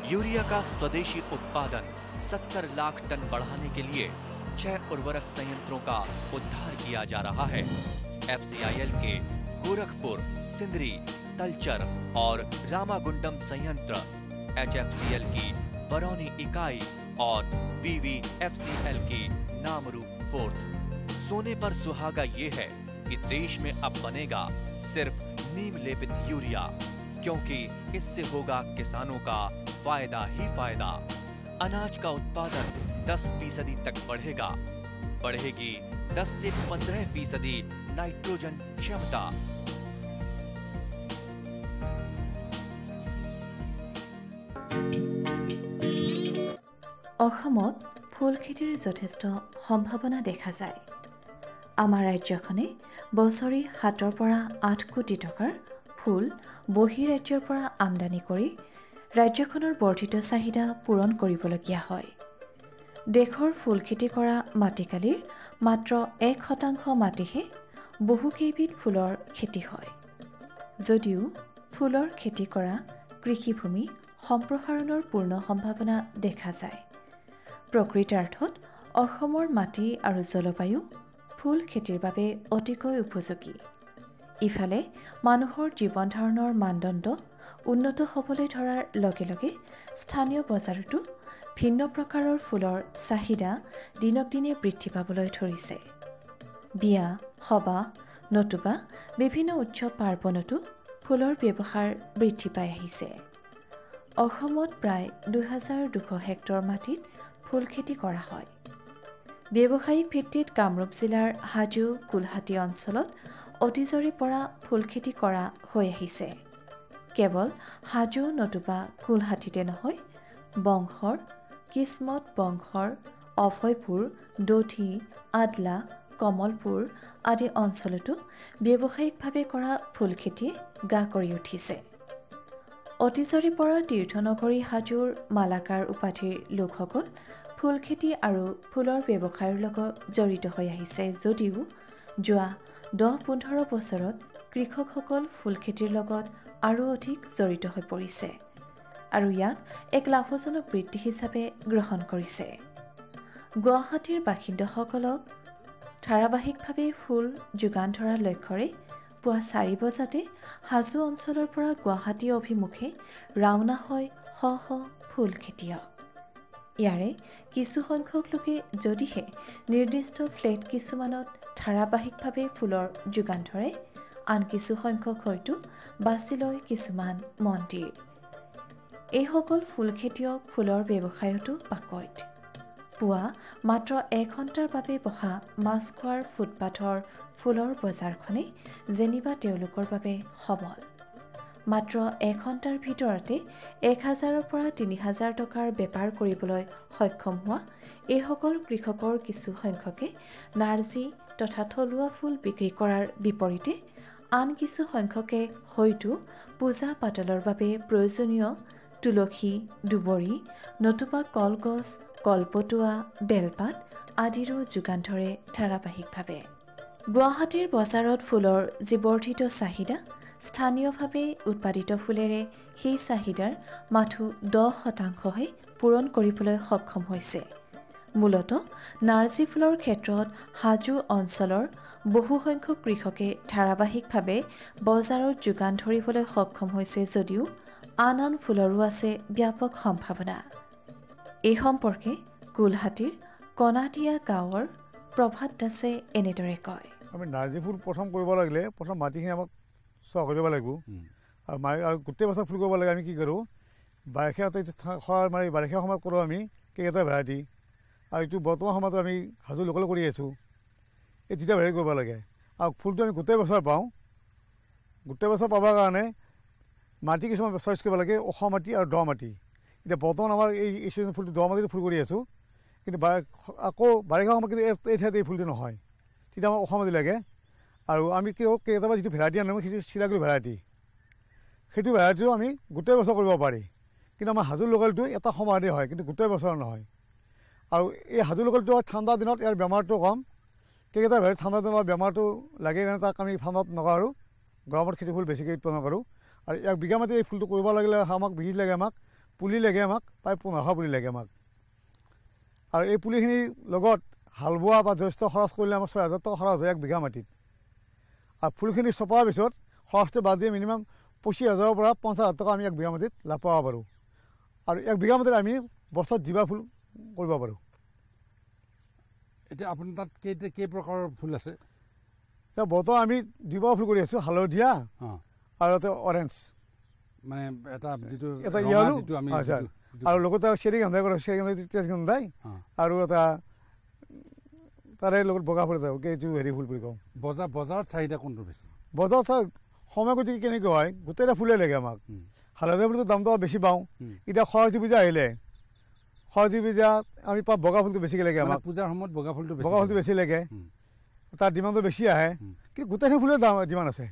Urea का स्वदेशी उत्पादन 70 लाख टन बढ़ाने के लिए 6 उर्वरक संयंत्रों का उद्धार किया जा रहा है। FCIL के गोरखपुर, सिंदरी, तलचर और रामागुंडम संयंत्र, HFCL की बरौनी इकाई और BVFCL की नामरू फोर्थ। सोने पर सुहागा ये है कि देश में अब बनेगा सिर्फ नीम लेपित यूरिया, क्योंकि इससे होगा किसानों का फायदा ही फायदा। अनाज का उत्पादन 10% तक बढ़ेगा। बढ़ेगी 10 से 15% नाइट्रोजन क्षमता। অসমত ফুল খেতিৰ যথেষ্ট সম্ভাৱনা দেখা যায়। আমাৰ ৰাজ্যখনে বছৰি 7 পৰা 8 কোটি টকাৰ ফুল বহিৰাজ্যৰ পৰা আমদানি কৰি ৰাজ্যখনৰ বৰ্ধিত চাহিদা পূৰণ কৰিবলগীয়া হয়। দেশৰ ফুল খেতি কৰা মাটিকালিৰ মাত্ৰ 1% মাটিহে বহুকেইবিধ ফুলৰ খেতি হয়। যদিও ফুলৰ খেতি কৰা কৃষিভূমি সম্প্ৰসাৰণৰ পূৰ্ণ সম্ভাৱনা দেখা যায়। প্ৰকৃতাৰ্থত অসমৰ মাটি আৰু জলবায়ু ফুল খেতিৰ বাবে অতিকৈ উপযোগী। ইফালে মানুহৰ জীৱন ধাৰণৰ মানদণ্ড উন্নত হ'বলৈ ধৰাৰ লগে লগে স্থানীয় বজাৰতো ভিন্ন প্ৰকাৰৰ ফুলৰ চাহিদা দিনক দিনে বৃদ্ধি পাবলৈ ধৰিছে। বিয়া, সবাহ নতুবা বিভিন্ন উৎসৱ পাৰ্বণতো ফুলৰ ব্যৱহাৰ বৃদ্ধি পাই আহিছে। অসমত প্ৰায় 2200 হেক্টৰ মাটিত ফুল খেতি কৰা হয়। ব্যৱসায়িক ভিত্তিত কামৰূপ জিলাৰ হাজো, কোলহাটী অঞ্চলত অতীজৰে পৰা ফুল খেতি কৰা হৈ আহিছে। কেৱল হাজো নতুবা কোলহাটীতে নহয়, বংশৰ, কিসমত বংশৰ, অভয়পুৰ, দধি, আদলা, কমলপুৰ আদি অঞ্চলতো ব্যৱসায়িকভাৱে কৰা ফুল খেতিয়ে গা কৰি উঠিছে। অতীজৰে পৰা তীৰ্থনগৰী হাজোৰ মালাকাৰ উপাধিৰ লোকসকল ফুল খেতি আৰু ফুলৰ ব্যৱসায়ৰ লগত জড়িত হৈ আহিছে যদিও যোৱা 10-15 বছৰত কৃষকসকল ফুল খেতিৰ লগত আৰু অধিক জড়িত হৈ পৰিছে আৰু ইয়াক এক লাভজনক বৃত্তি হিচাপে গ্ৰহণ কৰিছে। গুৱাহাটীৰ বাসিন্দাসকলক ধাৰাবাহিকভাৱে ফুল যোগান ধৰাৰ লক্ষ্যৰে পুৱা 4 বজাতে হাজো অঞ্চলৰ পৰা গুৱাহাটী অভিমুখে ৰাওনা হয় শ শ ফুল খেতিয়ক। ইয়াৰে কিছুসংখ্যক লোকে যদিহে নিৰ্দিষ্ট ফ্লেট কিছুমানত ধাৰাবাহিকভাৱে ফুলৰ যোগান ধৰে, আন কিছুসংখ্যক হয়তো বাছি লয় কিছুমান মন্দিৰ। এইসকল ফুল খেতিয়ক ফুলৰ ব্যৱসায়তো পাকৈত। পুৱা মাত্ৰ 1 ঘণ্টাৰ বাবে বহা মাছখোৱাৰ ফুটপাথৰ ফুলৰ বজাৰখনে যেনিবা তেওঁলোকৰ বাবে সবল। মাত্ৰ 1 ঘণ্টাৰ ভিতৰতে 1000 পৰা 3000 টকাৰ বেপাৰ কৰিবলৈ সক্ষম হোৱা এইসকল কৃষকৰ কিছু সংখ্যকে নাৰ্জী তথা থলুৱা ফুল বিক্ৰী কৰাৰ বিপৰীতে আন কিছু সংখ্যকে হয়তো পূজা পাতলৰ বাবে প্ৰয়োজনীয় তুলসী, দুবৰি নতুবা কলগছ, কলপটুৱা, বেলপাত আদিৰো যোগান ধৰে ধাৰাবাহিকভাৱে। গুৱাহাটীৰ বজাৰত ফুলৰ যি বৰ্ধিত চাহিদা, স্থানীয়ভাৱে উৎপাদিত ফুলেৰে সেই চাহিদাৰ মাথো 10%হে পূৰণ কৰিবলৈ সক্ষম হৈছে। মূলতঃ নাৰ্জী ফুলৰ ক্ষেত্ৰত হাজো অঞ্চলৰ বহুসংখ্যক কৃষকে ধাৰাবাহিকভাৱে বজাৰত যোগান ধৰিবলৈ সক্ষম হৈছে যদিও আন আন ফুলৰো আছে ব্যাপক সম্ভাৱনা। এই সম্পৰ্কে কোলহাটীৰ কণাটিয়া গাঁৱৰ প্ৰভাত দাসে এনেদৰে কয়। আমি নাৰ্জী ফুল প্ৰথম কৰিব লাগিলে প্ৰথম মাটিখিনি আমাক চহ কৰিব লাগিব আৰু গোটেই বছৰ ফুল কৰিব লাগে। আমি কি কৰোঁ, বাৰিষা মাৰি বাৰিষা সময়ত কৰোঁ আমি কেইটা ভেৰাইটি, আৰু এইটো বৰ্তমান সময়তো আমি হাজো লোকেল কৰি আছোঁ। এই 2টা ভেৰাইটি কৰিব লাগে আৰু ফুলটো আমি গোটেই বছৰ পাওঁ। গোটেই বছৰ পাবৰ কাৰণে মাটি কিছুমান চইচ কৰিব লাগে, ওখ মাটি আৰু দ মাটি। এতিয়া বৰ্তমান আমাৰ এই চিজন ফুলটো দ মাটিতে ফুল কৰি আছোঁ, কিন্তু আকৌ বাৰিষা সময়ত কিন্তু এই ঠাইত এই ফুলটো নহয়, তেতিয়া আমাক ওখ মাটি লাগে। আৰু আমি কি হওক কেতিয়াবা যিটো ভেৰাইটি আনো সেইটো চিৰাগুৰি ভেৰাইটি, সেইটো ভেৰাইটিও আমি গোটেই বছৰ কৰিব পাৰি, কিন্তু আমাৰ হাজো লোকেলটো এটা সময়তে হয়, কিন্তু গোটেই বছৰ নহয়। আৰু এই হাজো লোকেলটো ঠাণ্ডা দিনত ইয়াৰ বেমাৰটো কম, কেইকেইটা ভেৰাইটি ঠাণ্ডা দিনত বেমাৰটো লাগে কাৰণে তাক আমি ঠাণ্ডাত নকৰোঁ, গৰমত খেতি ফুল বেছিকৈ উৎপন্ন কৰোঁ। আৰু ইয়াক বিঘা মাটি এই ফুলটো কৰিব লাগিলে আমাক বীজ লাগে, আমাক পুলি লাগে, আমাক প্ৰায় 1500 পুলি লাগে আমাক। আৰু এই পুলিখিনিৰ লগত হাল বোৱা বা যথেষ্ট খৰচ কৰিলে আমাৰ 6000 টকা খৰচ হয় 1 বিঘা মাটিত। আৰু ফুলখিনি চপোৱাৰ পিছত খৰচটো বাদ দিয়ে মিনিমাম 25,000 পৰা 50,000 টকা আমি 1 বিঘা মাটিত লাভ পাব পাৰোঁ। আৰু 1 বিঘা মাটিত আমি বছৰত 2 ফুল কৰিব পাৰোঁ। এতিয়া আপোনাৰ তাত কেই প্ৰকাৰৰ ফুল আছে? বৰ্তমান আমি 2 ফুল কৰি আছোঁ, হালধীয়া আৰু এটা অৰেঞ্জ, মানে এটা যিটো এটা য়েলো আৰু লগতে চেৰিগন্ধা কৰে, চেৰিগন্ধা তেজগন্ধাই আৰু এটা তাৰে লগত বগা ফুল এটা এইটো হেৰি ফুল বুলি কওঁ। বজাৰত চাহিদা কোনটো বেছি? বজাৰত সময় গতিকে কেনেকুৱা হয়, গোটেইটা ফুলে লাগে আমাক। হালধীয়া ফুলটো দামটো বেছি পাওঁ। এতিয়া সৰস্বতী পূজা আহিলে, সৰস্বতী পূজাত আমি পাওঁ বগা ফুলটো বেছিকৈ লাগে আমাক। পূজাৰ সময়ত বগা ফুলটো বেছি লাগে, তাৰ ডিমাণ্ডটো বেছি আহে, কিন্তু গোটেইখিনি ফুলৰ ডিমাণ্ড আছে।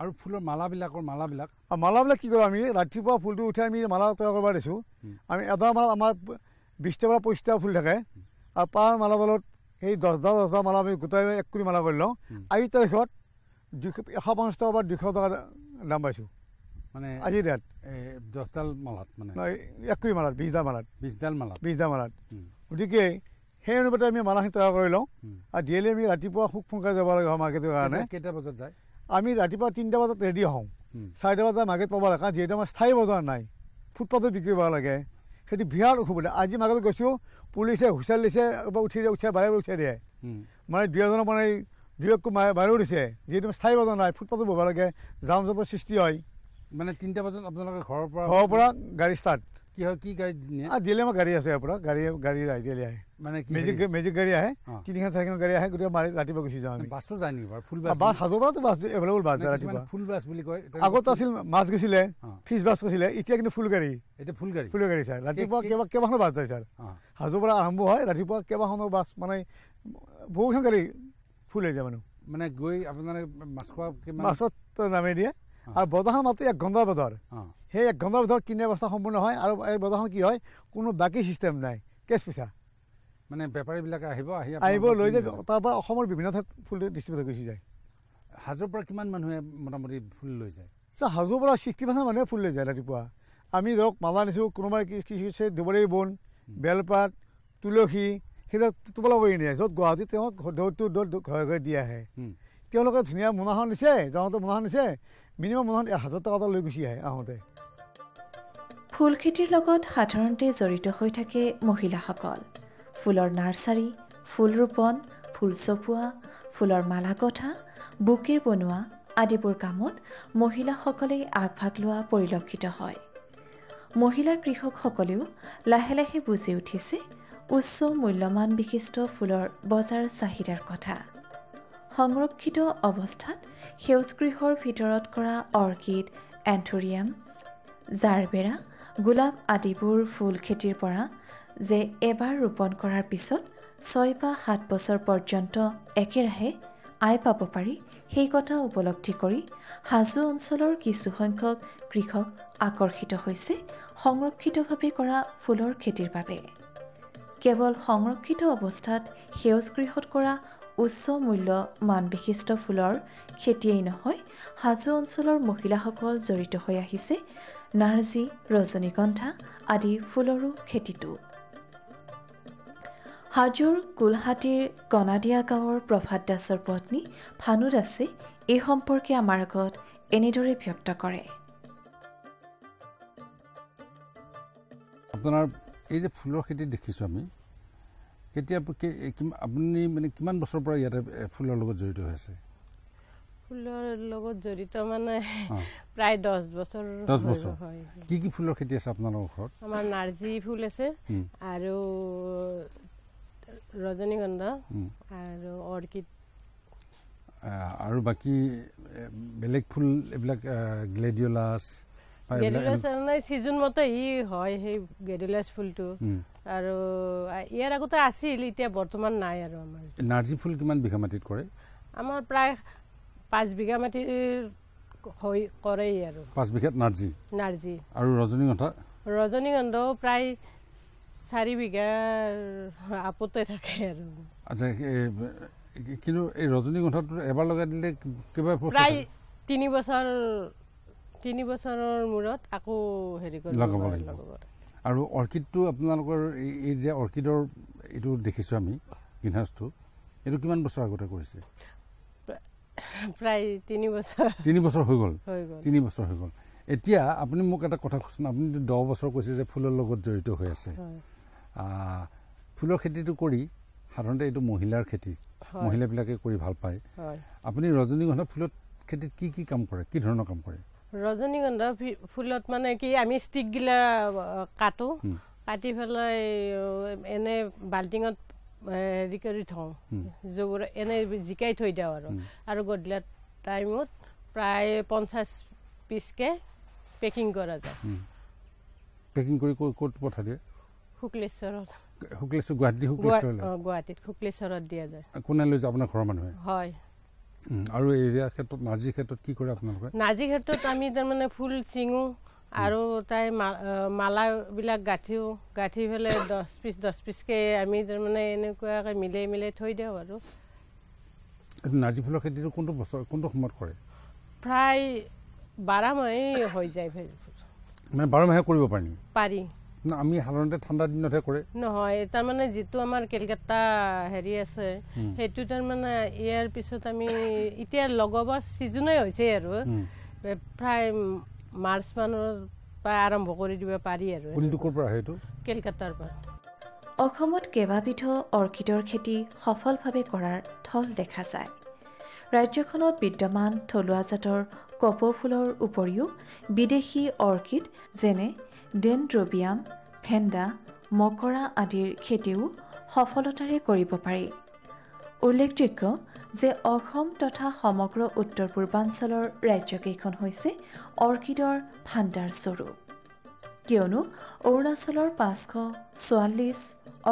আৰু ফুলৰ মালাবিলাক কি কৰোঁ আমি, ৰাতিপুৱা ফুলটো উঠি আমি মালা তৈয়াৰ কৰিব দিছোঁ। আমি এটা মালাত আমাৰ 20টা পৰা 25টা ফুল থাকে, আৰু পাৰ মালাডালত সেই 10টা মালা আমি গোটাই 1 কোটি মালা কৰি লওঁ। আজিৰ তাৰিখত 150 টকা বা 200 টকা দাম পাইছোঁ, মানে আজিৰ ৰেট। 10ডাল মালাত মানে 1 কোটি মালাত 20ডাল মালাত। গতিকে সেই অনুপাতে আমি মালাখিনি তৈয়াৰ কৰি লওঁ। আৰু ডেইলি আমি ৰাতিপুৱা খুব সোনকালে যাব লাগে মাৰ্কেটৰ কাৰণে। কেইটা বজাত যায়? আমি ৰাতিপুৱা 3টা বজাত ৰেডি হওঁ, 4টা বজাত মাৰ্কেট পাব লাগে, কাৰণ যিহেতু আমাৰ স্থায়ী বজাৰ নাই, ফুটপাথত বিক্ৰী কৰিব লাগে, সেইটো বিৰাট অসুবিধা। আজি মাৰ্কেটত গৈছোঁ, পুলিচে হুইচেল দিছে, উঠিয়াই বাহিৰ উঠিয়াই দিয়ে, মানে 2 মানে 2 বাহিৰেও দিছে, যিহেতু স্থায়ী বজাৰ নাই, ফুটপাথত বহিব লাগে, জাম জঁটৰ সৃষ্টি হয়। মানে 3টা বজাত আপোনালোকে ঘৰৰ পৰা গাড়ী ষ্টাৰ্ট কি হয়, কি গাড়ী নিয়ে? ডেইলি আমাৰ গাড়ী আছে, ইয়াৰ পৰা গাড়ী ডেইলি আহে, মানে মেজিক গাড়ী আহে, 3-4খন গাড়ী আহে, গতিকে ৰাতিপুৱা গুচি যাওঁ আমি। বাছো যায় নেকি? বাছ হাজোৰ পৰাতো বাছ এভেইলেবল বাছ যায় ৰাতিপুৱা। ফুল বাছ বুলি কয়। আগত আছিল মাছ গৈছিলে, ফিছ বাছ গৈছিলে, এতিয়া কিন্তু ফুল গাড়ী ছাৰ। ৰাতিপুৱা কেইবাখনো বাছ যায় ছাৰ, হাজোৰ পৰা আৰম্ভ হয়, ৰাতিপুৱা কেইবাখনো বাছ, মানে বহুকেইখন গাড়ী ফুল হৈ যায় মানুহ। মানে গৈ আপোনাৰ মাছত নামি দিয়ে। আৰু বজাৰখন মাত্ৰ 1 ঘণ্টাৰ বজাৰ, সেই 1 ঘণ্টাৰ ভিতৰত কিনা ব্যৱস্থা সম্পূৰ্ণ হয়। আৰু এই বজাৰখন কি হয়, কোনো বাকী চিষ্টেম নাই, কেছ পইচা, মানে বেপাৰীবিলাকে আহিব লৈ যায়, তাৰ পৰা অসমৰ বিভিন্ন ঠাইত ফুল ডিষ্ট্ৰিবিউট গুচি যায়। হাজোৰ পৰা কিমান মানুহে মোটামুটি ফুল লৈ যায়? হাজোৰ পৰা 60% মানুহে ফুল লৈ যায় ৰাতিপুৱা। আমি ধৰক মালা নিছোঁ, কোনোবাই কি দুবৰি বন, বেলপাত, তুলসী, সেইবিলাক টোপোলা কৰি নিয়ে, য'ত গুৱাহাটীত তেওঁক ঘৰে দি আহে। তেওঁলোকে ধুনীয়া মোনাখন নিছে, যাওঁতে মোনাখন নিছে, মিনিমাম মোনাখন 1000 টকা এটা লৈ গুচি আহে আহোঁতে। ফুল খেতিৰ লগত সাধাৰণতে জড়িত হৈ থাকে মহিলাসকল। ফুলৰ নাৰ্চাৰী, ফুল ৰোপণ, ফুল চপোৱা, ফুলৰ মালা গঠা, বুকে বনোৱা আদিবোৰ কামত মহিলাসকলেই আগভাগ লোৱা পৰিলক্ষিত হয়। মহিলা কৃষকসকলেও লাহে লাহে বুজি উঠিছে উচ্চ মূল্যমান বিশিষ্ট ফুলৰ বজাৰ চাহিদাৰ কথা। সংৰক্ষিত অৱস্থাত সেউজগৃহৰ ভিতৰত কৰা অৰ্কিড, এন্থোৰিয়াম, জাৰবেৰা, গোলাপ আদিবোৰ ফুল খেতিৰ পৰা যে এবাৰ ৰোপণ কৰাৰ পিছত 6 বা 7 বছৰ পৰ্যন্ত একেৰাহে আয় পাব পাৰি, সেই কথা উপলব্ধি কৰি হাজো অঞ্চলৰ কিছুসংখ্যক কৃষক আকৰ্ষিত হৈছে সংৰক্ষিতভাৱে কৰা ফুলৰ খেতিৰ বাবে। কেৱল সংৰক্ষিত অৱস্থাত সেউজগৃহত কৰা উচ্চ মূল্য মান বিশিষ্ট ফুলৰ খেতিয়েই নহয়, হাজো অঞ্চলৰ মহিলাসকল জড়িত হৈ আহিছে নাৰ্জী, ৰজনীগন্ধা আদি ফুলৰো খেতিটো। হাজোৰ কোলহাটীৰ কণাদিয়া গাঁৱৰ প্ৰভাত দাসৰ পত্নী ভানু দাসে এই সম্পৰ্কে আমাৰ আগত এনেদৰে ব্যক্ত কৰে। আপোনাৰ এই যে ফুলৰ খেতি দেখিছোঁ আমি, কেতিয়া আপুনি মানে কিমান বছৰৰ পৰা ইয়াতে ফুলৰ লগত জড়িত হৈ আছে? ফুলৰ লগত জড়িত মানে প্ৰায় 10 বছৰ। 10 বছৰ। কি কি ফুলৰ খেতি আছে আপোনালোকৰ ঘৰত? আমাৰ নাৰ্জী ফুল আছে, আৰু ৰজনীগন্ধা আৰু অৰ্কিড, আৰু বাকী বেলেগ ফুল এইবিলাক গ্লেডিঅলাছ, গেৰুলাছ মানে ছিজন মতে হয় সেই গেৰুলাছ ফুলটো আৰু ইয়াৰ আগতে আছিল এতিয়া বৰ্তমান নাই আৰু আমাৰ নাৰ্জী ফুল কিমান বিঘা মাটিত কৰে আমাৰ প্ৰায় 5 বিঘা মাটিৰ কৰে আৰু 5 বিঘাত নাৰ্জী আৰু ৰজনীগন্ধাও প্ৰায় 4 বিঘাৰ আপতে থাকে আৰু আচ্ছা কিন্তু এই ৰজনীগন্ধাটো এবাৰ লগাই দিলে কিবা প্ৰায় 3 বছৰৰ মূৰত আকৌ হেৰি কৰিব লাগিব আৰু অৰ্কিডটো আপোনালোকৰ এই যে অৰ্কিডৰ এইটো দেখিছোঁ আমি গ্ৰীণ হাউচটো এইটো কিমান বছৰ আগতে কৰিছে প্ৰায় 3 বছৰ হৈ গ'ল 3 বছৰ হৈ গ'ল এতিয়া আপুনি মোক এটা কথা কৈছে আপুনি 10 বছৰ কৈছে যে ফুলৰ লগত জড়িত হৈ আছে ফুলৰ খেতিটো কৰি সাধাৰণতে এইটো মহিলাৰ খেতি মহিলাবিলাকে কৰি ভাল পায় আপুনি ৰজনীগন্ধা ফুলত খেতিত কি কাম কৰে কি ধৰণৰ কাম কৰে ৰজনীগন্ধা ফুলত মানে কি আমি ষ্টিকগিলা কাটি পেলাই এনে বাল্টিঙত হেৰি কৰি থওঁ জোৰ এনে জিকাই থৈ দিওঁ আৰু গধূলি টাইমত প্ৰায় 50 পিচকে পেকিং কৰা যায় পেকিং কৰি ক'ত পঠা দিয়ে শুক্লেশ্বৰত গুৱাহাটীত শুক্লেশ্বৰত দিয়া যায় কোনে লৈ যায় আপোনাৰ ঘৰৰ মানুহে হয় আৰু এৰিয়াৰ ক্ষেত্ৰত নাৰ্জীৰ ক্ষেত্ৰত কি কৰে আপোনালোকে নাৰ্জীৰ ক্ষেত্ৰত আমি তাৰমানে ফুল চিঙো আৰু তাই মালাবিলাক গাঁঠি পেলাই 10 পিচকে আমি তাৰমানে এনেকুৱাকৈ মিলাই থৈ দিওঁ আৰু নাৰ্জী ফুলৰ খেতিটো কোনটো সময়ত কৰে প্ৰায় 12 মাহে হৈ যায় মানে 12 মাহে কৰিব পাৰি না আমি সাধাৰণতে ঠাণ্ডা দিনতহে কৰে নহয় তাৰমানে যিটো আমাৰ কেলকাতা হেৰি আছে সেইটো তাৰমানে ইয়াৰ পিছত আমি এতিয়া লগাব ছিজনে হৈছে আৰু প্ৰায় মাৰ্চ মানৰ পৰা আৰম্ভ কৰি দিব পাৰি আৰু কেলকাতাৰ পৰা অসমত কেইবাবিধো অৰ্কিডৰ খেতি সফলভাৱে কৰাৰ থল দেখা যায় ৰাজ্যখনত বিদ্যমান থলুৱা জাতৰ কপৌ ফুলৰ উপৰিও বিদেশী অৰ্কিড যেনে ডেনড্ৰবিয়াম ভেণ্ডা মকৰা আদিৰ খেতিও সফলতাৰে কৰিব পাৰি উল্লেখযোগ্য যে অসম তথা সমগ্ৰ উত্তৰ পূৰ্বাঞ্চলৰ ৰাজ্যকেইখন হৈছে অৰ্কিডৰ ভাণ্ডাৰস্বৰূপ কিয়নো অৰুণাচলৰ 544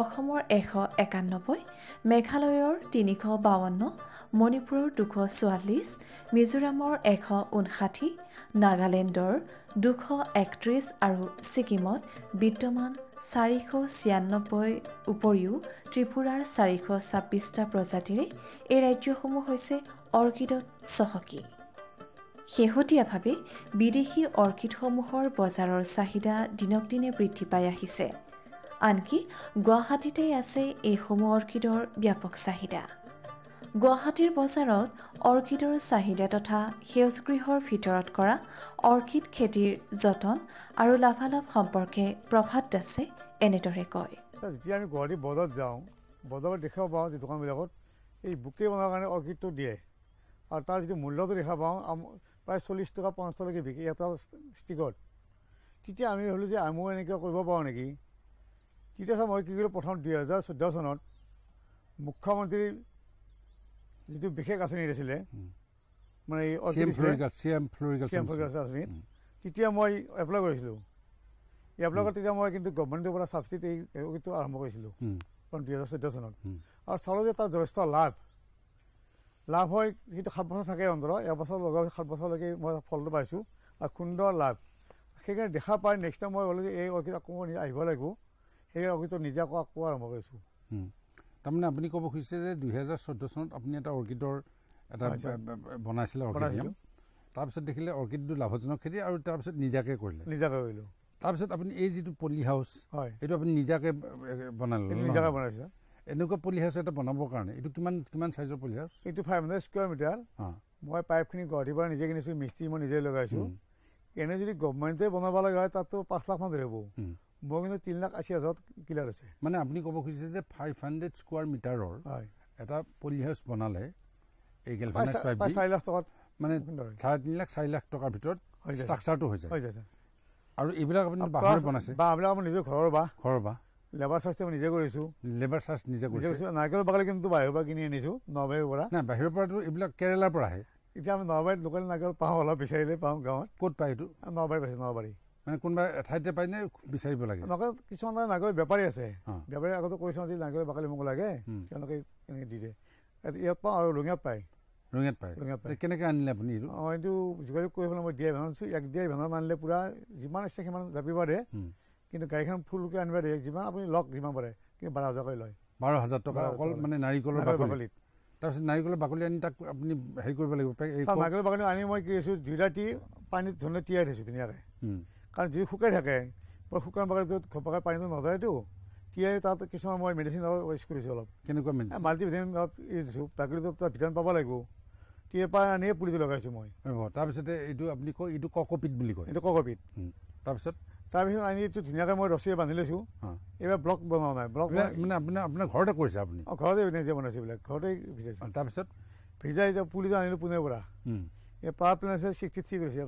অসমৰ 191 মেঘালয়ৰ 352 মণিপুৰৰ 244 মিজোৰামৰ 159 নাগালেণ্ডৰ 231 আৰু ছিকিমত বিদ্যমান 496 উপৰিও ত্ৰিপুৰাৰ 426টা প্ৰজাতিৰে এই ৰাজ্যসমূহ হৈছে অৰ্কিডত চহকী শেহতীয়াভাৱে বিদেশী অৰ্কিডসমূহৰ বজাৰৰ চাহিদা দিনক দিনে বৃদ্ধি পাই আহিছে আনকি গুৱাহাটীতে আছে এইসমূহ অৰ্কিডৰ ব্যাপক চাহিদা গুৱাহাটীৰ বজাৰত অৰ্কিডৰ চাহিদা তথা সেউজগৃহৰ ভিতৰত কৰা অৰ্কিড খেতিৰ যতন আৰু লাভালাভ সম্পৰ্কে প্ৰভাত দাসে এনেদৰে কয় যেতিয়া আমি গুৱাহাটী বজাৰত যাওঁ বজাৰত দেখাব পাওঁ যে দোকানবিলাকত এই বুকে বনোৱাৰ কাৰণে অৰ্কিডটো দিয়ে আৰু তাৰ যিটো মূল্যটো দেখা পাওঁ প্ৰায় 40 টকা 50 টকালৈকে বিকে এটা ষ্টিকত তেতিয়া আমি ভাবিলোঁ যে আমিও এনেকৈ কৰিব পাৰোঁ নেকি তেতিয়া মই কি কৰিলোঁ প্ৰথম 2014 চনত মুখ্যমন্ত্ৰীৰ যিটো বিশেষ আঁচনি আছিলে মানে এই আঁচনিত তেতিয়া মই এপ্লাই কৰিছিলোঁ এপ্লাই কৰি তেতিয়া মই কিন্তু গভৰ্ণমেণ্টৰ পৰা ছাবচিডি এই অৰ্কিডটো আৰম্ভ কৰিছিলোঁ 2014 চনত আৰু চালোঁ যে তাৰ যথেষ্ট লাভ হয় কিন্তু 7 বছৰ থাকে অন্তত 1 বছৰ লগাই 7 বছৰলৈকে মই ফলটো পাইছোঁ আৰু সুন্দৰ লাভ সেইকাৰণে দেখা পাই নেক্সট টাইম মই ক'লোঁ যে এই অৰ্কিড আকৌ আহিব লাগিব সেই অৰ্কিডটো নিজে আকৌ আৰম্ভ কৰিছোঁ তাৰমানে আপুনি ক'ব খুজিছে যে 2014 চনত আপুনি এটা অৰ্কিডৰ এটা বনাইছিলে অৰ্কিডিয়াম তাৰপিছত দেখিলে অৰ্কিডটো লাভজনক খেতি আৰু তাৰপিছত নিজাকৈ কৰিলোঁ তাৰপিছত আপুনি এই যিটো পলি হাউচ হয় এইটো আপুনি নিজাকৈ বনালে বনাইছে এনেকুৱা পলি হাউচ এটা বনাবৰ কাৰণে এইটো কিমান চাইজৰ পলি হাউচ এইটো 500 স্কুৱাৰ মিটাৰ মই পাইপখিনি গুৱাহাটীৰ পৰা নিজে কিনিছোঁ মিস্ত্ৰী মই নিজে লগাইছোঁ এনে যদি গভৰ্ণমেণ্টে বনাব লগা হয় তাততো 5 লাখ মান ধৰিব মই কিন্তু 3,80,000 কিলাৰ আছে মানে আপুনি ক'ব খুজিছে যে 500 স্কুৱাৰ মিটাৰৰ এটা পলি হাউচ বনালে এই গেলভানাইজ পাইপ দি 4 লাখ টকাত মানে 3.5-4 লাখ টকাৰ ভিতৰত ষ্ট্ৰাকচাৰটো হৈ যায় আৰু এইবিলাক আপুনি বাঁহৰ বনাইছে বাঁহবিলাক আমাৰ নিজৰ ঘৰৰ বাঁহ লেবাৰ চাৰ্জটো মই নিজে কৰিছোঁ নাৰিকল বাকলি কিন্তু বাহিৰৰ পৰা কিনি আনিছোঁ নলবাৰীৰ পৰা নাই বাহিৰৰ পৰাতো এইবিলাক কেৰেলাৰ পৰা আহে এতিয়া আমি নলবাৰীত লোকেল নাৰিকল পাওঁ, অলপ বিচাৰিলে পাওঁ গাঁৱত। ক'ত পায় এইটো? নলবাৰীত পাইছোঁ, নলবাৰী। মানে কোনোবা এঠাইতে পায়নে বিচাৰিব লাগে? নকল কিছুমান নাৰিকল বেপাৰী আছে, বেপাৰী আগতে কৈ থওঁ যে নাৰিকল বাকলি মোক লাগে, তেওঁলোকে এনেকৈ দি দিয়ে। ইয়াত পাওঁ আৰু ৰঙিয়াত পায়। ৰঙিয়াত পায়? কেনেকৈ আনিলে আপুনি এইটো? এইটো যোগাযোগ কৰি পেলাই মই দিয়াই ভাবিছোঁ। এক দিয়াই ভানত আনিলে পূৰা যিমান ইচ্ছা সিমান জাপিব পাৰে, কিন্তু গাড়ীখন ফুলকৈ আনিব দিয়ে, যিমান আপুনি লওক যিমান পাৰে, কিন্তু 12,000 লয়। 12,000 টকা অকল মানে নাৰিকলৰ বাকলিত? তাৰপিছত নাৰিকলৰ বাকলি আনি তাক আপুনি হেৰি কৰিব লাগিব? নাৰিকলৰ বাকলি আনি মই কি কৰিছোঁ, 2 ৰাতি পানীত ধৰণে তিয়াই থৈছোঁ ধুনীয়াকৈ, কাৰণ যি শুকাই থাকে বৰ শুকান বাকলিটোত ঘপককৈ পানীটো নাযায়তো, তিয়াই তাত কিছুমান মই মেডিচিন ইউজ কৰিছোঁ। অলপ কেনেকুৱা মেডিচিন? মাল্টিভিটামিন অলপ ইউজ দিছোঁ। বাকলিটো তাত ভিটামিন পাব লাগিব, তিয়াই পাই আনিয়ে পুলিটো লগাইছোঁ মই। তাৰপিছতে এইটো আপুনি কয় এইটো ককপিট বুলি কয়? এইটো ককপিট। তাৰপিছত আনি এইটো ধুনীয়াকৈ মই ৰছীৰে বান্ধি লৈছোঁ। এইবাৰ ব্লক বনোৱা নাই, ব্লক মানে আপোনাৰ ঘৰতে কৰিছে আপুনি? ঘৰতে নিজে বনাইছোঁ, এইবিলাক ঘৰতে ভিজাইছোঁ। তাৰপিছত ভিজাই এতিয়া পুলিটো আনিলোঁ পুনেৰ পৰা। এই পাৱাৰ প্লেন আছে 63 কৰিছে।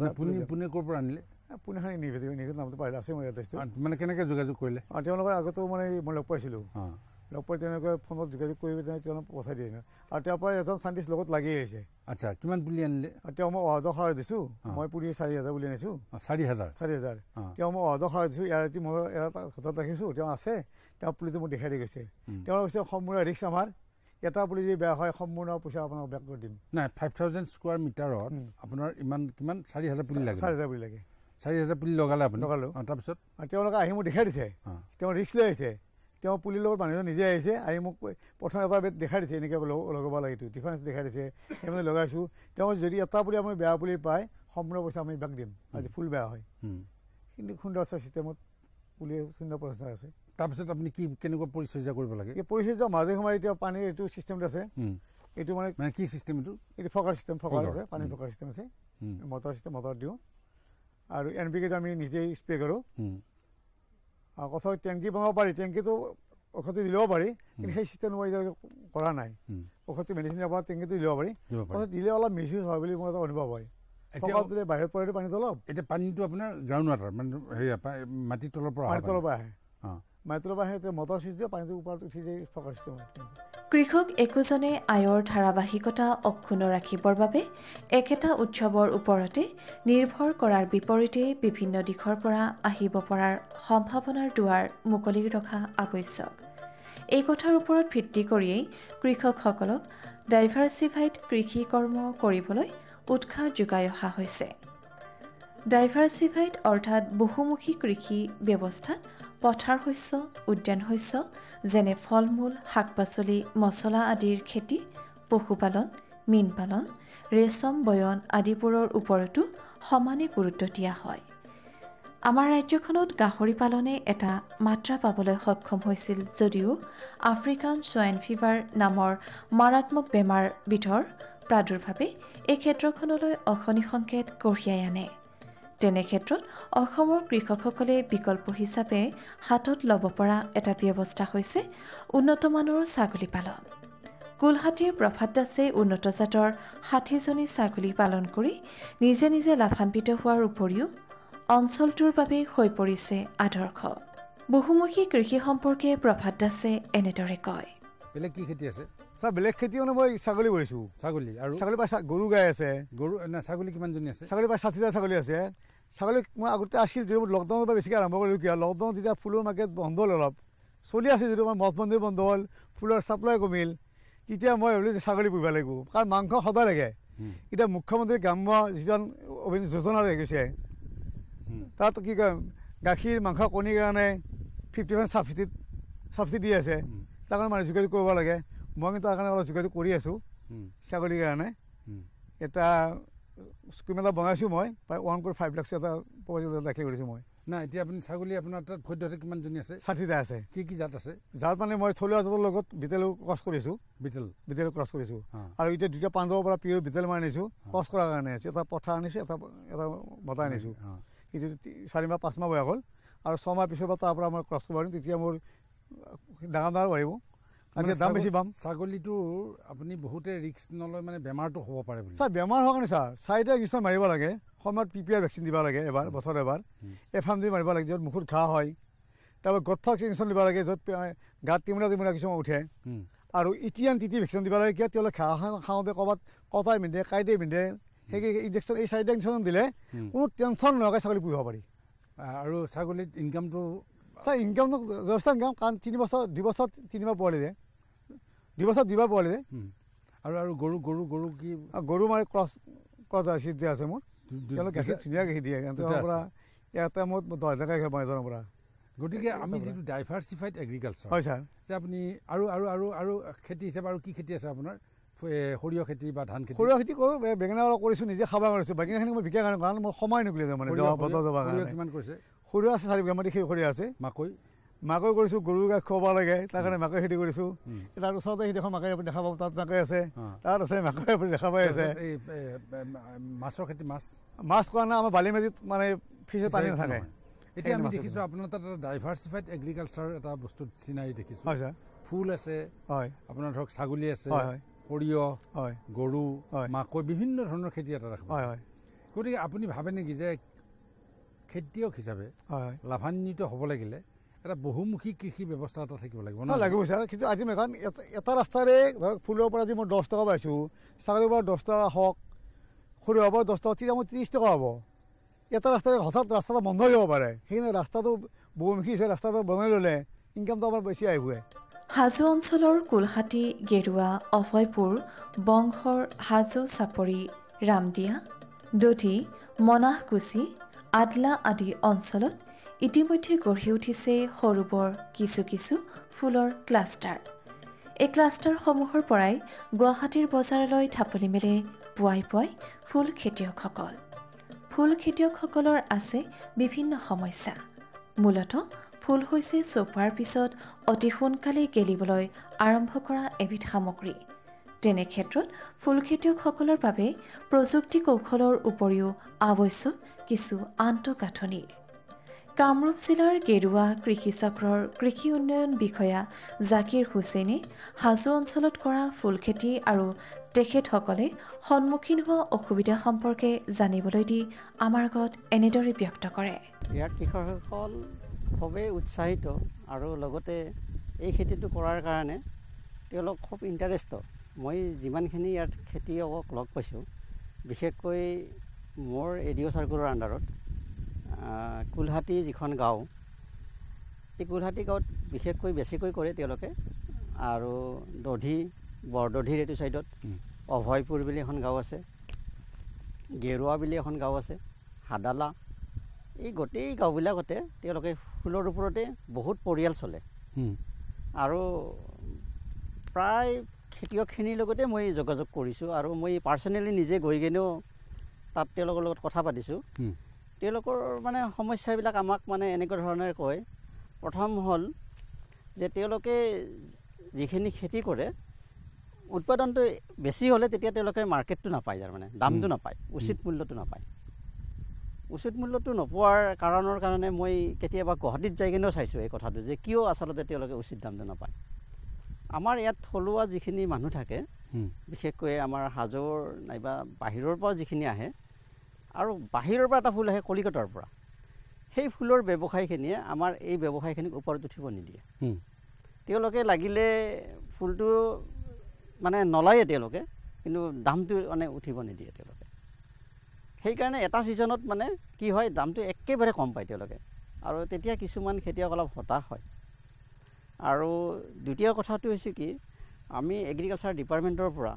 পুনে ক'ৰ পৰা আনিলে? পুনেখন নিভেদ নামটো পাৰিলে আছে মই এড্ৰেছটো। মানে কেনেকৈ যোগাযোগ কৰিলে? তেওঁলোকৰ আগতেও মানে মই লগ পাইছিলোঁ, লগ পাই তেনেকৈ ফোনত যোগাযোগ কৰি তেওঁলোকক পঠাই দিয়ে। আৰু তেওঁৰ পৰা এজন চাইণ্টিষ্ট লগত লাগি আহিছে। আচ্ছা, কিমান পুলি আনিলে? তেওঁ মই অহা যোৱা খৰচ দিছোঁ, মই পুলি 4,000 বুলি আনিছোঁ। 4,000? 4,000। তেওঁ মই অহা যোৱা খৰচ দিছোঁ, ইয়াৰ ৰাতি মই এটা হাতত ৰাখিছোঁ, তেওঁ আছে, তেওঁ পুলিটো মোক দেখাই দি গৈছে। তেওঁ কৈছে সম্পূৰ্ণ ৰিক্স আমাৰ, এটা পুলি যদি বেয়া হয় সম্পূৰ্ণ পইচা আপোনাক বেক কৰি দিম। নাই, 5,000 স্কোৱাৰ মিটাৰত আপোনাৰ ইমান কিমান 4,000 পুলি লাগে? 4,000 পুলি লাগে। 4,000 পুলি লগালে আপুনি? লগালোঁ। তাৰপিছত তেওঁলোকে আহি মোক দেখাই দিছে, তেওঁ ৰিক্স লৈ আহিছে। তেওঁ পুলিৰ লগত মানুহজন নিজে আহিছে, আহি মোক প্ৰথম এটা বেট দেখাই দিছে, এনেকৈ লগাব লাগে, এইটো ডিফাৰেঞ্চ দেখাই দিছে, সেইমতে লগাইছোঁ। তেওঁ যদি এটা পুলি আপুনি বেয়া পুলি পায় সম্পূৰ্ণ পইচা আমি বেক দিম, আজি ফুল বেয়া হয়। কিন্তু সুন্দৰ চিষ্টেমত পুলি সুন্দৰ প্ৰচেষ্টা আছে। তাৰপিছত আপুনি কি কেনেকুৱা পৰিচৰ্যা কৰিব লাগে? এই পৰিচৰ্যা মাজে সময়ে এতিয়া পানীৰ এইটো চিষ্টেমটো আছে, এইটো মানে কি চিষ্টেম? এইটো ফকাৰ চিষ্টেম, ফকাৰ আছে, পানীৰ ফকাৰ চিষ্টেম আছে, মটৰ চিষ্টেম, মটৰ দিওঁ। আৰু NPKটো আমি নিজেই স্প্ৰে কৰোঁ। আৰু কথা টেংকি বনাব পাৰি, টেংকিটো ঔষধটো দিলেও পাৰি, কিন্তু সেই চিষ্টেমটো মই এতিয়ালৈকে কৰা নাই। ঔষধটো মেডিচিন দিব পাৰি, টেংকিটো দিব পাৰি, দিলে অলপ মিছইউজ হয় বুলি মোৰ এটা অনুভৱ হয়। ফকাত দিলে বাহিৰত পৰে পানীটো অলপ। এতিয়া পানীটো আপোনাৰ গ্ৰাউণ্ড ৱাটাৰ মানে হেৰি মাটিৰ তলৰ পৰা আহে, মাটিৰ তলৰ পৰা আহে, মটৰ চুইচ দিয়ে, পানীটো ওপৰত উঠি যায়, ফকাৰ চিষ্টেম। কৃষক একোজনে আয়ৰ ধাৰাবাহিকতা অক্ষুণ্ণ ৰাখিবৰ বাবে একেটা উৎসৱৰ ওপৰতে নিৰ্ভৰ কৰাৰ বিপৰীতে বিভিন্ন দিশৰ পৰা আহিব পৰাৰ সম্ভাৱনাৰ দুৱাৰ মুকলি ৰখা আৱশ্যক। এই কথাৰ ওপৰত ভিত্তি কৰিয়েই কৃষকসকলক ডাইভাৰ্চিফাইড কৃষি কৰ্ম কৰিবলৈ উৎসাহ যোগাই অহা হৈছে। ডাইভাৰ্চিফাইড অৰ্থাৎ বহুমুখী কৃষি ব্যৱস্থাত পথাৰ শস্য, উদ্যান শস্য যেনে ফল মূল, শাক পাচলি, মছলা আদিৰ খেতি, পশুপালন, মীন পালন, ৰেচম বয়ন আদিবোৰৰ ওপৰতো সমানে গুৰুত্ব দিয়া হয়। আমাৰ ৰাজ্যখনত গাহৰি পালনে এটা মাত্ৰা পাবলৈ সক্ষম হৈছিল যদিও আফ্ৰিকান সোৱাইন ফিভাৰ নামৰ মাৰাত্মক বেমাৰবিধৰ প্ৰাদুৰ্ভাৱে এই ক্ষেত্ৰখনলৈ অশনি সংকেত কঢ়িয়াই আনে। তেনে ক্ষেত্ৰত অসমৰ কৃষকসকলে বিকল্প হিচাপে হাতত ল'ব পৰা এটা ব্যৱস্থা হৈছে উন্নতমানৰ ছাগলী পালন। গোলহাটীৰ প্ৰভাত দাসে উন্নত জাতৰ ৬০জনী ছাগলী পালন কৰি নিজে নিজে লাভান্বিত হোৱাৰ উপৰিও অঞ্চলটোৰ বাবে হৈ পৰিছে আদৰ্শ। বহুমুখী কৃষি সম্পৰ্কে প্ৰভাত দাসে এনেদৰে কয়। বেলেগ কি খেতি আছে? বেলেগ খেতি মানে মই ছাগলী কৰিছোঁ। ছাগলী আৰু ছাগলী পাই গৰু গাই আছে। গৰু না ছাগলী কিমানজনী আছে? ছাগলী প্ৰায় ৬০টা ছাগলী আছে। ছাগলী মই আগতে আছিল যদিও লকডাউনৰ পৰা বেছিকৈ আৰম্ভ কৰিলোঁ। কিয় লকডাউনত যেতিয়া ফুলৰ মাৰ্কেট বন্ধ হ'ল, অলপ চলি আছে যদিও মই মঠ মন্দিৰ বন্ধ হ'ল, ফুলৰ ছাপ্লাই কমিল, তেতিয়া মই ভাবিলোঁ যে ছাগলী পুহিব লাগিব, কাৰণ মাংস সদায় লাগে। এতিয়া মুখ্যমন্ত্ৰী গ্ৰাম্য যিজন যোজনা হৈ গৈছে, তাত কি কয় গাখীৰ মাংস কণীৰ কাৰণে 50% ছাবচিডি দি আছে, তাৰ কাৰণে মানুহ যোগাযোগ কৰিব লাগে। মই কিন্তু তাৰ কাৰণে অলপ যোগাযোগ কৰি আছোঁ ছাগলীৰ কাৰণে। এটা স্কিম এটা বনাইছোঁ মই, প্ৰায় 1.5 লাখ এটা প্ৰপ'জেল দাখিল কৰিছোঁ মই। নাই এতিয়া আপুনি ছাগলী আপোনাৰ তাত সদ্যহতে কিমানজনী আছে? 60টা আছে। কি কি জাত আছে? জাত মানে মই থলুৱা জাতৰ লগত বিটেল ক্ৰছ কৰিছোঁ। বিটেল ক্ৰছ কৰিছোঁ। আৰু এতিয়া 2টা পাঞ্জাৱৰ পৰা পিয়ৰ বিটেল মই আনিছোঁ, ক্ৰছ কৰাৰ কাৰণে আনিছোঁ। এটা পঠা আনিছোঁ, এটা মতা আনিছোঁ। কিন্তু 4 মাহ 5 মাহ বয়স হ'ল, আৰু 6 মাহ পিছৰ পৰা তাৰ পৰা মই ক্ৰছ কৰিব পাৰিম, তেতিয়া মোৰ ডাঙৰ বাঢ়িব, দাম বেছি পাম। ছাগলীটো আপুনি বহুতে ৰিস্ক নলয়, মানে বেমাৰটো হ'ব পাৰে বুলি। বেমাৰ হোৱাৰ কাৰণে 4টা ইনজেকশ্যন মাৰিব লাগে, সময়ত PPR ভেকচিন দিব লাগে, এবাৰ বছৰত এবাৰ FMD মাৰিব লাগে, য'ত মুখত ঘাঁহ হয়। তাৰপৰা গটফ্লাক্স ইনজেকশ্যন দিব লাগে, য'ত গাত টিমুৰা কিছুমান উঠে। আৰু ইটিয়ান তিতি ভেকচিন দিব লাগে কিয় তেওঁলোকে খাওঁতে ক'ৰবাত কটাই পিন্ধে কাইটে পিন্ধে সেই ইনজেকশ্যন এই 4টা ইনজেকশ্যন দিলে কোনো টেনশ্যন নোহোৱাকৈ ছাগলী পুহিব পাৰি আৰু ছাগলীত ইনকামটো ছাৰ ইনকামটো যথেষ্ট ইনকাম কাৰণ 3 বছৰ 2 বছৰ 3বাৰ পোৱালি দিয়ে 2 বছৰ 2বাৰ পোৱালি দিয়ে আৰু গৰু গৰু গৰু কি গৰু মানে ক্ৰছ জাৰ্চি দিয়া আছে মোৰ তেওঁলোকে গাখীৰ ধুনীয়া গাখীৰ দিয়ে তেওঁৰ পৰা ইয়াতে মোৰ 10,000 গাখীৰ পাওঁ এজনৰ পৰা গতিকে আমি যিটো ডাইভাৰ্চিফাইড এগ্ৰিকালচাৰ হয় ছাৰ যে আপুনি আৰু আৰু আৰু আৰু খেতি হিচাপে আৰু কি খেতি আছে আপোনাৰ সৰিয়হ খেতি বা ধান খেতি সৰিয়হ খেতি কৰোঁ বেঙেনা অলপ কৰিছোঁ নিজে খাব কৰিছোঁ বেঙেনাখিনি মই বিক্ৰী কাৰণে কাৰণ মোৰ সময় নকৰিলে মানে বতৰ যাবৰ কাৰণে কিমান কৰিছে সৰিয়হ আছে 4 বিঘা মাটি সৰিয়হ আছে মাকৈ কৰিছোঁ গৰু গাই খুৱাব লাগে তাৰ কাৰণে মাকৈ খেতি কৰিছোঁ তাৰ ওচৰতে সেইডোখৰ মাকৈ আপুনি দেখা পাব তাত মাকৈ আছে তাত আছে মাকৈ আপুনি দেখা পাই আছে মাছৰ খেতি মাছ কৰা নাই আমাৰ বালি মাটিত মানে ফিচত পানী নাথাকে এতিয়া আমি দেখিছোঁ আপোনাৰ তাত এটা ডাইভাৰ্চিফাইড এগ্ৰিকালচাৰ এটা বস্তুত চিনাৰী দেখিছোঁ হয় ছাৰ ফুল আছে হয় আপোনাৰ ধৰক ছাগলী আছে হয় সৰিয়হ হয় গৰু মাকৈ বিভিন্ন ধৰণৰ খেতি এটা ৰাখিব হয় হয় গতিকে আপুনি ভাবে নেকি যে খেতিয়ক হিচাপে লাভান্বিত হ'ব লাগিলে এটা বহুমুখী কৃষি ব্যৱস্থা এটা থাকিব লাগিব লাগিব ছাৰ কিন্তু আজি মই কাৰণ এটা ৰাস্তাৰে ধৰক ফুলৰ পৰা আজি মই 10 টকা পাইছোঁ ছাগলীৰ পৰা 10 টকা হওক সৰিয়হৰ পৰা 10 টকা তেতিয়া মই 30 টকা হ'ব এটা ৰাস্তাৰে হঠাৎ ৰাস্তাটো বন্ধ হৈ যাব পাৰে সেইকাৰণে ৰাস্তাটো বহুমুখী হৈছে ৰাস্তাটো বনাই ল'লে ইনকামটো আমাৰ বেছি আহিব হাজো অঞ্চলৰ কুলহাটী গেৰুৱা অভয়পুৰ বংশৰ হাজো চাপৰি ৰামদিয়া দধি মনাহকুচি আদলা আদি অঞ্চলত ইতিমধ্যে গঢ়ি উঠিছে সৰু বৰ কিছু কিছু ফুলৰ ক্লাষ্টাৰ এই ক্লাষ্টাৰসমূহৰ পৰাই গুৱাহাটীৰ বজাৰলৈ থাপলি মেলে পুৱাই পুৱাই ফুল খেতিয়কসকল ফুল খেতিয়কসকলৰ আছে বিভিন্ন সমস্যা মূলতঃ ফুল হৈছে চপোৱাৰ পিছত অতি সোনকালে গেলিবলৈ আৰম্ভ কৰা এবিধ সামগ্ৰী তেনে ক্ষেত্ৰত ফুল খেতিয়কসকলৰ বাবে প্ৰযুক্তি কৌশলৰ উপৰিও আৱশ্যক কিছু আন্তঃগাঁথনিৰ কামৰূপ জিলাৰ গেৰুৱা কৃষি চক্ৰৰ কৃষি উন্নয়ন বিষয়া জাকিৰ হুছেইনে হাজো অঞ্চলত কৰা ফুল খেতি আৰু তেখেতসকলে সন্মুখীন হোৱা অসুবিধা সম্পৰ্কে জানিবলৈ দি আমাৰ আগত এনেদৰে ব্যক্ত কৰে ইয়াৰ কৃষকসকল খুবেই উৎসাহিত আৰু লগতে এই খেতিটো কৰাৰ কাৰণে তেওঁলোক খুব ইণ্টাৰেষ্ট মই যিমানখিনি ইয়াত খেতিয়কক লগ পাইছোঁ বিশেষকৈ মোৰ এডিঅ' চাৰ্কুলৰ আণ্ডাৰত কুলহাটী যিখন গাঁও এই কুলহাটী গাঁৱত বিশেষকৈ বেছিকৈ কৰে তেওঁলোকে আৰু দধি বৰদধিৰ এইটো ছাইডত অভয়পুৰ বুলি এখন গাঁও আছে গেৰুৱা বুলি এখন গাঁও আছে হাদালা এই গোটেই গাঁওবিলাকতে তেওঁলোকে ফুলৰ ওপৰতে বহুত পৰিয়াল চলে আৰু প্ৰায় খেতিয়কখিনিৰ লগতে মই যোগাযোগ কৰিছোঁ আৰু মই পাৰ্চনেলি নিজে গৈ কিনেও তাত তেওঁলোকৰ লগত কথা পাতিছোঁ তেওঁলোকৰ মানে সমস্যাবিলাক আমাক মানে এনেকুৱা ধৰণেৰে কয় প্ৰথম হ'ল যে তেওঁলোকে যিখিনি খেতি কৰে উৎপাদনটো বেছি হ'লে তেতিয়া তেওঁলোকে মাৰ্কেটটো নাপায় তাৰমানে দামটো নাপায় উচিত মূল্যটো নাপায় উচিত মূল্যটো নোপোৱাৰ কাৰণৰ কাৰণে মই কেতিয়াবা গুৱাহাটীত যাই কিনেও চাইছোঁ এই কথাটো যে কিয় আচলতে তেওঁলোকে উচিত দামটো নাপায় আমাৰ ইয়াত থলুৱা যিখিনি মানুহ থাকে বিশেষকৈ আমাৰ হাজোৰ নাইবা বাহিৰৰ পৰা যিখিনি আহে আৰু বাহিৰৰ পৰা এটা ফুল আহে কলিকতাৰ পৰা সেই ফুলৰ ব্যৱসায়ীখিনিয়ে আমাৰ এই ব্যৱসায়ীখিনিক ওপৰত উঠিব নিদিয়ে তেওঁলোকে লাগিলে ফুলটো মানে নলায়ে তেওঁলোকে কিন্তু দামটো মানে উঠিব নিদিয়ে তেওঁলোকে সেইকাৰণে এটা ছিজনত মানে কি হয় দামটো একেবাৰে কম পায় তেওঁলোকে আৰু তেতিয়া কিছুমান খেতিয়ক অলপ হতাশ হয় আৰু দ্বিতীয় কথাটো হৈছে কি আমি এগ্ৰিকালচাৰ ডিপাৰ্টমেণ্টৰ পৰা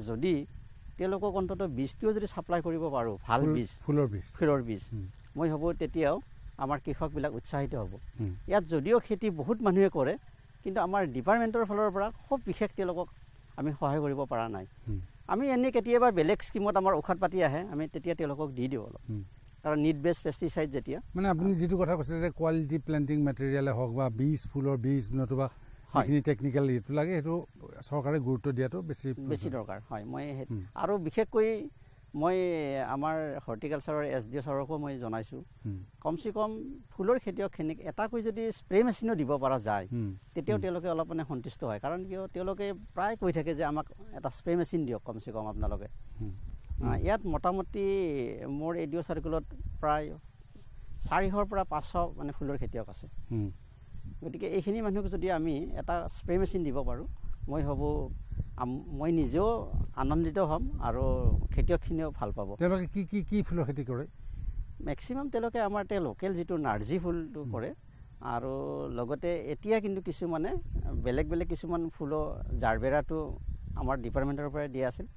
যদি তেওঁলোকক অন্ততঃ বীজটোও যদি ছাপ্লাই কৰিব পাৰোঁ ভাল বীজ ফুলৰ বীজ মই ভাবোঁ তেতিয়াও আমাৰ কৃষকবিলাক উৎসাহিত হ'ব ইয়াত যদিও খেতি বহুত মানুহে কৰে কিন্তু আমাৰ ডিপাৰ্টমেণ্টৰ ফালৰ পৰা খুব বিশেষ তেওঁলোকক আমি সহায় কৰিব পৰা নাই আমি এনেই কেতিয়াবা বেলেগ স্কিমত আমাৰ ঔষধ পাতি আহে আমি তেতিয়া তেওঁলোকক দি দিওঁ অলপ কাৰণ নিট বেছ পেষ্টিচাইড যেতিয়া মানে আপুনি যিটো কথা কৈছে যে কোৱালিটি প্লেণ্টিং মেটেৰিয়েলে হওক বা বীজ ফুলৰ বীজ নতুবা যিখিনি টেকনিকেল এইটো লাগে সেইটো চৰকাৰে গুৰুত্ব দিয়াটো বেছি দৰকাৰ হয় মই আৰু বিশেষকৈ মই আমাৰ হৰ্টিকালচাৰৰ SDO ছাৰকো মই জনাইছোঁ কমচে কম ফুলৰ খেতিয়কখিনিক এটাকৈ যদি স্প্ৰে মেচিনো দিব পৰা যায় তেতিয়াও তেওঁলোকে অলপ মানে সন্তুষ্ট হয় কাৰণ কিয় তেওঁলোকে প্ৰায় কৈ থাকে যে আমাক এটা স্প্ৰে মেচিন দিয়ক কমচে কম আপোনালোকে ইয়াত মোটামুটি মোৰ এডিঅ' চাৰ্কুলত প্ৰায় 400 পৰা 500 মানে ফুলৰ খেতিয়ক আছে গতিকে এইখিনি মানুহক যদি আমি এটা স্প্ৰে মেচিন দিব পাৰোঁ মই ভাবোঁ মই নিজেও আনন্দিত হ'ম আৰু খেতিয়কখিনিও ভাল পাব। তেওঁলোকে কি ফুলৰ খেতি কৰে? মেক্সিমাম তেওঁলোকে আমাৰ লোকেল যিটো নাৰ্জী ফুলটো কৰে আৰু লগতে এতিয়া কিন্তু কিছুমানে বেলেগ কিছুমান ফুলো জাৰবেৰাটো আমাৰ ডিপাৰ্টমেণ্টৰ পৰাই দিয়া আছিল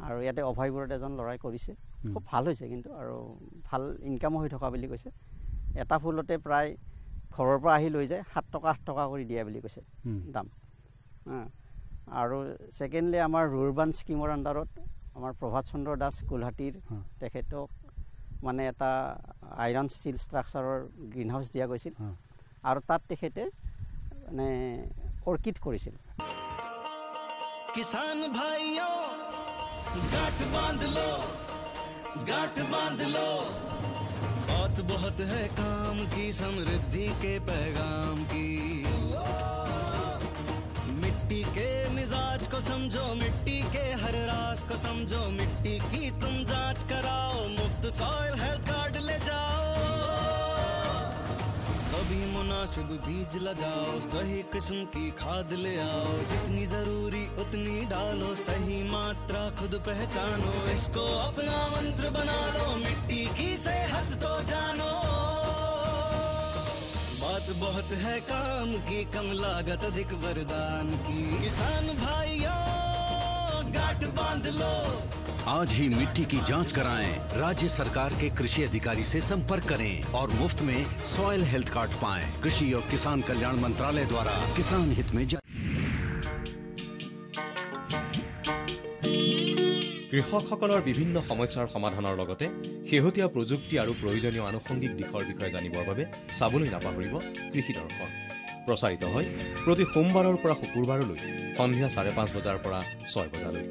আৰু ইয়াতে অভয়পুৰত এজন ল'ৰাই কৰিছে, খুব ভাল হৈছে কিন্তু আৰু ভাল ইনকামো হৈ থকা বুলি কৈছে। এটা ফুলতে প্ৰায় ঘৰৰ পৰা আহি লৈ যায় 7 টকা 8 টকা কৰি দিয়া বুলি কৈছে দাম। আৰু ছেকেণ্ডলি আমাৰ ৰুৰবান স্কিমৰ আণ্ডাৰত আমাৰ প্ৰভাত চন্দ্ৰ দাস গুৱাহাটীৰ তেখেতক মানে এটা আইৰণ ষ্টীল ষ্ট্ৰাকচাৰৰ গ্ৰীণ হাউচ দিয়া গৈছিল আৰু তাত তেখেতে মানে অৰ্কিড কৰিছিল। किसान भाइयों गांठ बांध लो, गांठ बांध लो, बहुत बहुत है काम की समृद्धि के पैगाम की। मिट्टी के मिजाज को समझो, मिट्टी के हर राज को समझो, मिट्टी की तुम जांच कराओ, मुफ्त सॉइल हेल्थ कार्ड ले जाओ। कभी मुनासिब बीज लगाओ, सही किस्म की खाद ले आओ, जितनी जरूरी उतनी डालो, सही मात्रा खुद पहचानो, इसको अपना मंत्र बना लो, मिट्टी की सेहत को जानो। बात बहुत है काम की, कम लागत अधिक वरदान की। किसान भाइयों गांठ बांध लो, आज ही मिट्टी की जांच कराएं। राज्य सरकार के कृषि अधिकारी से संपर्क करें और मुफ्त में सॉइल हेल्थ कार्ड पाएं। कृषि और किसान कल्याण मंत्रालय द्वारा किसान हित में কৃষকসকলৰ বিভিন্ন সমস্যাৰ সমাধানৰ লগতে শেহতীয়া প্ৰযুক্তি আৰু প্ৰয়োজনীয় আনুষংগিক দিশৰ বিষয়ে জানিবৰ বাবে চাবলৈ নাপাহৰিব কৃষি দৰ্শন। প্ৰচাৰিত হয় প্ৰতি সোমবাৰৰ পৰা শুকুৰবাৰলৈ সন্ধিয়া 5:30 বজাৰ পৰা 6 বজালৈ।